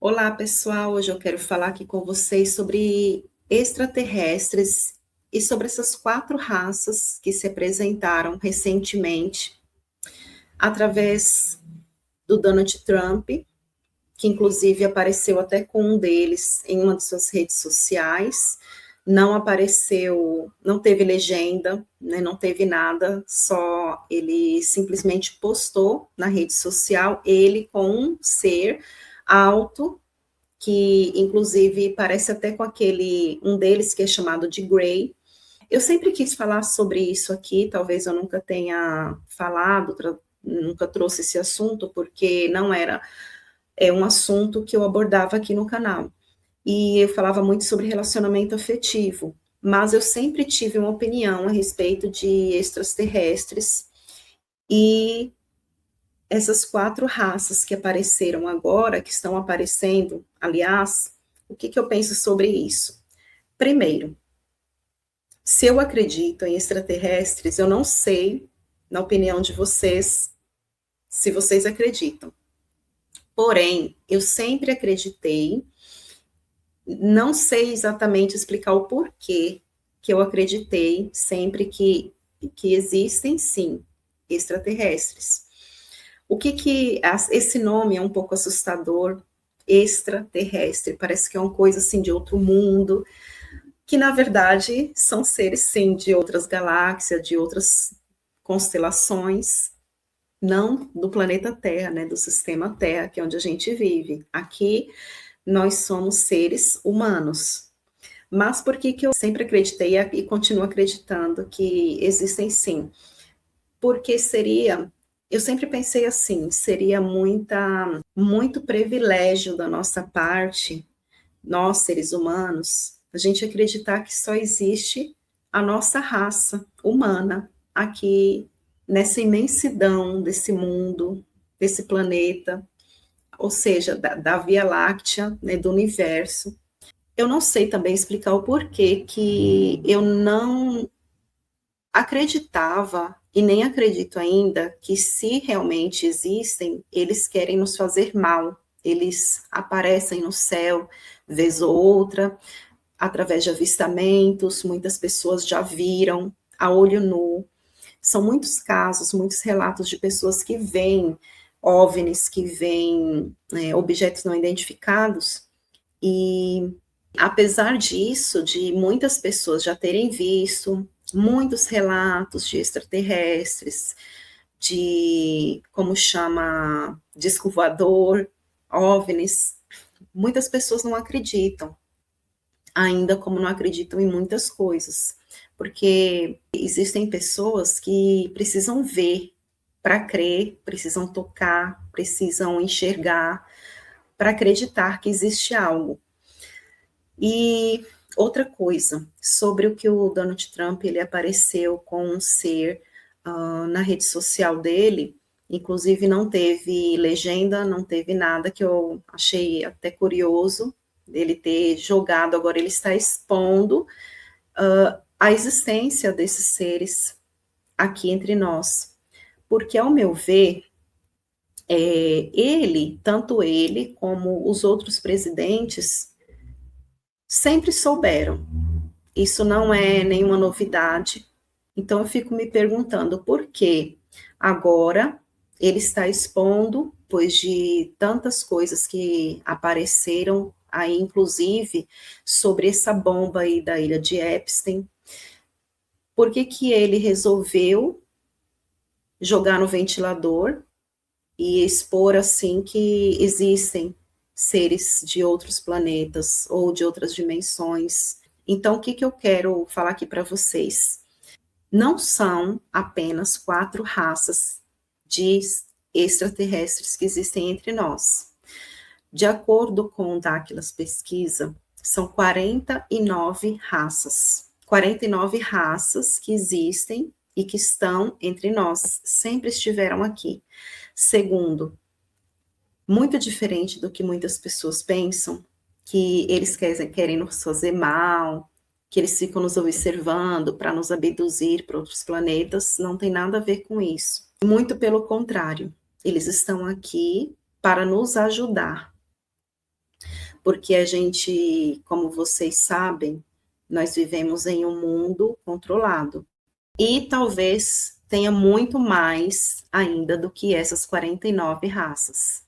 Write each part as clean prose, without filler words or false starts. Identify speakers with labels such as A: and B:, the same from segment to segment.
A: Olá, pessoal. Hoje eu quero falar aqui com vocês sobre extraterrestres e sobre essas 4 raças que se apresentaram recentemente através do Donald Trump, que inclusive apareceu até com um deles em uma de suas redes sociais. Não apareceu, não teve legenda, né, não teve nada, só ele simplesmente postou na rede social ele com um ser alto que inclusive parece até com um deles que é chamado de Grey. Eu sempre quis falar sobre isso aqui, talvez eu nunca tenha falado, nunca trouxe esse assunto, porque não era um assunto que eu abordava aqui no canal. E eu falava muito sobre relacionamento afetivo, mas eu sempre tive uma opinião a respeito de extraterrestres e essas 4 raças que apareceram agora, que estão aparecendo, aliás, o que eu penso sobre isso? Primeiro, se eu acredito em extraterrestres, eu não sei, na opinião de vocês, se vocês acreditam. Porém, eu sempre acreditei, não sei exatamente explicar o porquê que eu acreditei sempre que existem, sim, extraterrestres. O que esse nome é um pouco assustador, extraterrestre, parece que é uma coisa assim de outro mundo, que na verdade são seres sim de outras galáxias, de outras constelações, não do planeta Terra, né, do sistema Terra, que é onde a gente vive. Aqui nós somos seres humanos. Mas por que eu sempre acreditei e continuo acreditando que existem sim? Porque eu sempre pensei assim, seria muito privilégio da nossa parte, nós seres humanos, a gente acreditar que só existe a nossa raça humana aqui nessa imensidão desse mundo, desse planeta, ou seja, da Via Láctea, né, do universo. Eu não sei também explicar o porquê que eu não acreditava e nem acredito ainda que se realmente existem, eles querem nos fazer mal. Eles aparecem no céu, vez ou outra, através de avistamentos, muitas pessoas já viram a olho nu. São muitos casos, muitos relatos de pessoas que veem OVNIs, que veem objetos não identificados, e apesar disso, de muitas pessoas já terem visto muitos relatos de extraterrestres, de, como chama, disco voador, OVNIs, muitas pessoas não acreditam, ainda como não acreditam em muitas coisas, porque existem pessoas que precisam ver para crer, precisam tocar, precisam enxergar para acreditar que existe algo. E outra coisa, sobre o que o Donald Trump, ele apareceu com um ser na rede social dele, inclusive não teve legenda, não teve nada, que eu achei até curioso, ele ter jogado, agora ele está expondo a existência desses seres aqui entre nós. Porque, ao meu ver, tanto ele como os outros presidentes, sempre souberam. Isso não é nenhuma novidade. Então, eu fico me perguntando por que agora ele está expondo, pois de tantas coisas que apareceram aí, inclusive, sobre essa bomba aí da ilha de Epstein, por que ele resolveu jogar no ventilador e expor assim que existem seres de outros planetas ou de outras dimensões? Então, o que eu quero falar aqui para vocês? Não são apenas 4 raças de extraterrestres que existem entre nós. De acordo com o Daquilas Pesquisa, são 49 raças. 49 raças que existem e que estão entre nós, sempre estiveram aqui. Segundo, muito diferente do que muitas pessoas pensam, que eles querem nos fazer mal, que eles ficam nos observando para nos abduzir para outros planetas, não tem nada a ver com isso. Muito pelo contrário, eles estão aqui para nos ajudar porque a gente, como vocês sabem, nós vivemos em um mundo controlado. E talvez tenha muito mais ainda do que essas 49 raças.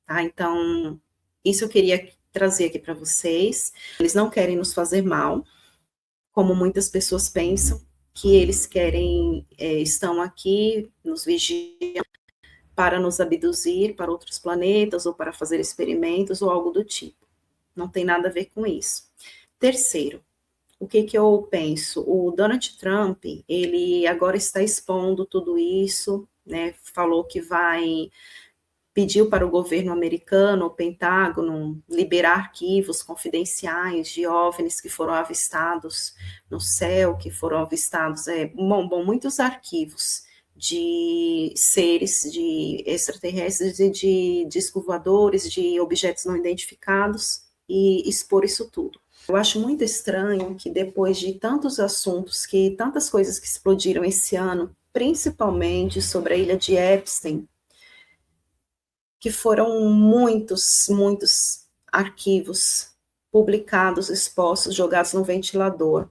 A: Tá? Então, isso eu queria trazer aqui para vocês. Eles não querem nos fazer mal, como muitas pessoas pensam, que eles querem, estão aqui, nos vigiam para nos abduzir para outros planetas, ou para fazer experimentos, ou algo do tipo. Não tem nada a ver com isso. Terceiro, o que eu penso? O Donald Trump, ele agora está expondo tudo isso, né? Falou que pediu para o governo americano, o Pentágono, liberar arquivos confidenciais de OVNIs que foram avistados no céu, que foram avistados, muitos arquivos de seres, de extraterrestres e de discos voadores, de objetos não identificados, e expor isso tudo. Eu acho muito estranho que depois de tantos assuntos, tantas coisas que explodiram esse ano, principalmente sobre a ilha de Epstein, que foram muitos arquivos publicados, expostos, jogados no ventilador.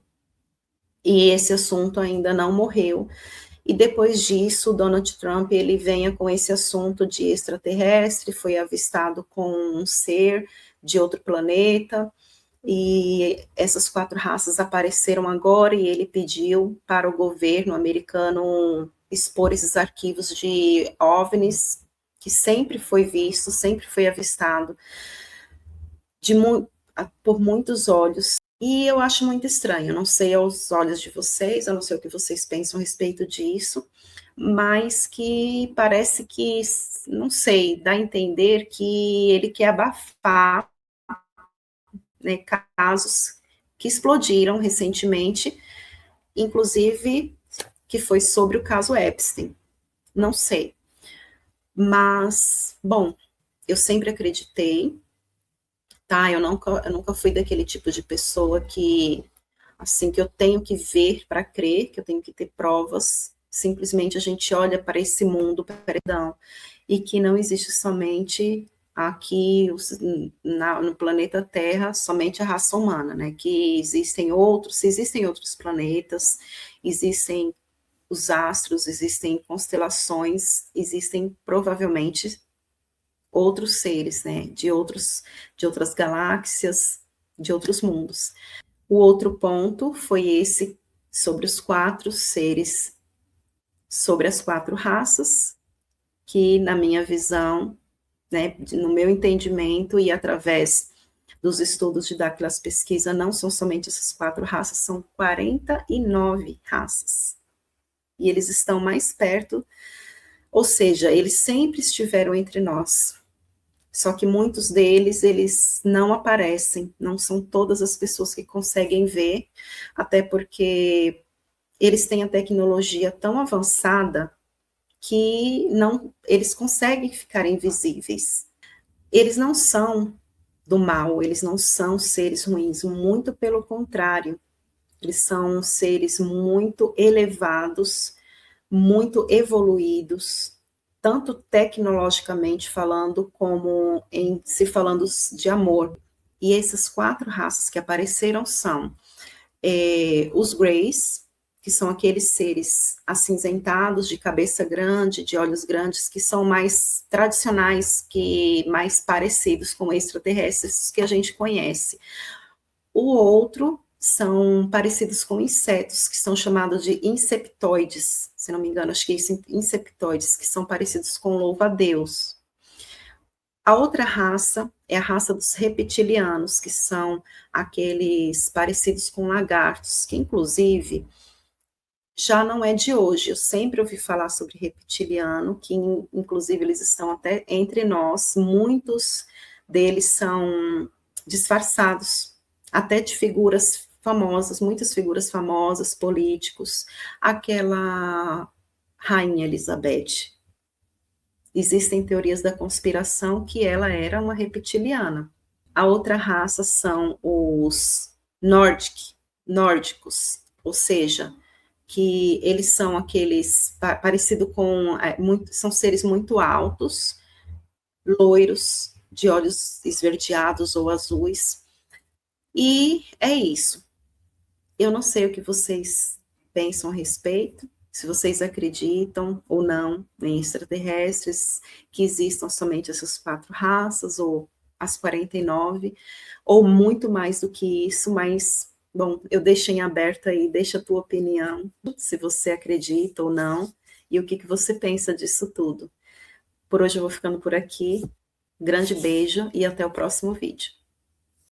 A: E esse assunto ainda não morreu. E depois disso, o Donald Trump, ele venha com esse assunto de extraterrestre, foi avistado com um ser de outro planeta, e essas 4 raças apareceram agora, e ele pediu para o governo americano expor esses arquivos de OVNIs, que sempre foi visto, sempre foi avistado por muitos olhos. E eu acho muito estranho, eu não sei aos olhos de vocês, eu não sei o que vocês pensam a respeito disso, mas que parece que, não sei, dá a entender que ele quer abafar, né, casos que explodiram recentemente, inclusive que foi sobre o caso Epstein. Não sei. Mas, bom, eu sempre acreditei, tá? Eu nunca fui daquele tipo de pessoa que, assim, que eu tenho que ver para crer, que eu tenho que ter provas. Simplesmente a gente olha para esse mundo, perdão, e que não existe somente aqui no planeta Terra, somente a raça humana, né? Que existem outros planetas, existem os astros, existem constelações, existem provavelmente outros seres, né? De outras galáxias, de outros mundos. O outro ponto foi esse sobre os 4 seres, sobre as 4 raças, que na minha visão, né, no meu entendimento e através dos estudos de Daquelas Pesquisa, não são somente essas 4 raças, são 49 raças. E eles estão mais perto, ou seja, eles sempre estiveram entre nós. Só que muitos deles, eles não aparecem, não são todas as pessoas que conseguem ver, até porque eles têm a tecnologia tão avançada que eles conseguem ficar invisíveis. Eles não são do mal, eles não são seres ruins, muito pelo contrário, eles são seres muito elevados, muito evoluídos, tanto tecnologicamente falando, como se falando de amor. E essas 4 raças que apareceram são os Greys, que são aqueles seres acinzentados, de cabeça grande, de olhos grandes, que são mais tradicionais, que mais parecidos com extraterrestres que a gente conhece. O outro são parecidos com insetos, que são chamados de inseptoides, se não me engano, acho que é inseptoides, que são parecidos com louva-a-Deus. A outra raça é a raça dos reptilianos, que são aqueles parecidos com lagartos, que inclusive já não é de hoje, eu sempre ouvi falar sobre reptiliano, que inclusive eles estão até entre nós, muitos deles são disfarçados, até de figuras famosas, muitas figuras famosas, políticos, aquela Rainha Elizabeth. Existem teorias da conspiração que ela era uma reptiliana. A outra raça são os nórdicos, ou seja, que eles são aqueles parecido com são seres muito altos, loiros, de olhos esverdeados ou azuis. E é isso. Eu não sei o que vocês pensam a respeito, se vocês acreditam ou não em extraterrestres, que existam somente essas 4 raças, ou as 49, ou muito mais do que isso, mas, bom, eu deixo em aberto aí, deixa a tua opinião, se você acredita ou não, e o que você pensa disso tudo. Por hoje eu vou ficando por aqui. Grande beijo e até o próximo vídeo.